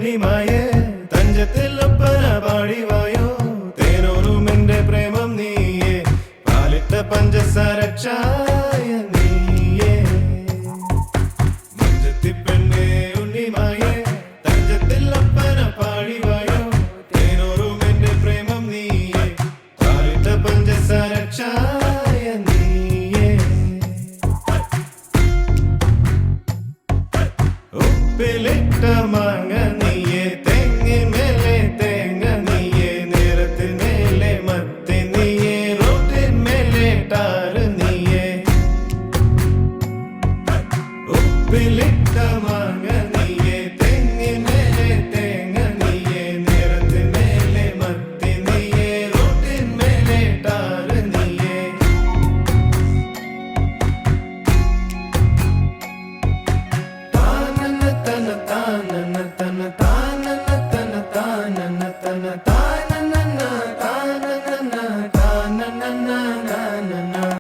ഉണ്ണിമായേ തഞ്ചത്തിലൊപ്പന പാടിവായോ തേനോരും എന്റെ പ്രേമം നീയേ പാലിട്ട പഞ്ചസാര ചായ നീയേ മഞ്ചത്തിപ്പെണ്ണേ ഉണ്ണിമായേ തഞ്ചത്തിലൊപ്പന പാടിവായോ തേനോരും എന്റെ പ്രേമം നീയേ പാലിട്ട പഞ്ചസാര ചായ നീയേ ഉപ്പിലിട്ട മാങ്ങ നീയേ തെങ്ങിന്മേലെ തേങ്ങ നീയേ നേരത്തിൽ മേലെ മത്തി നീയേ റോട്ടിന്മേലെ ടാറ് നീയേ ഉപ്പിലിട്ട മാങ്ങ നീയേ തെങ്ങിന്മേലെ തേങ്ങ നീയേ നേരത്തിൽ മേലെ മത്തി നീയേ റോട്ടിന്മേലെ ടാറ് നീയേ താനന തന താനന തന താനന തന താനന തന താന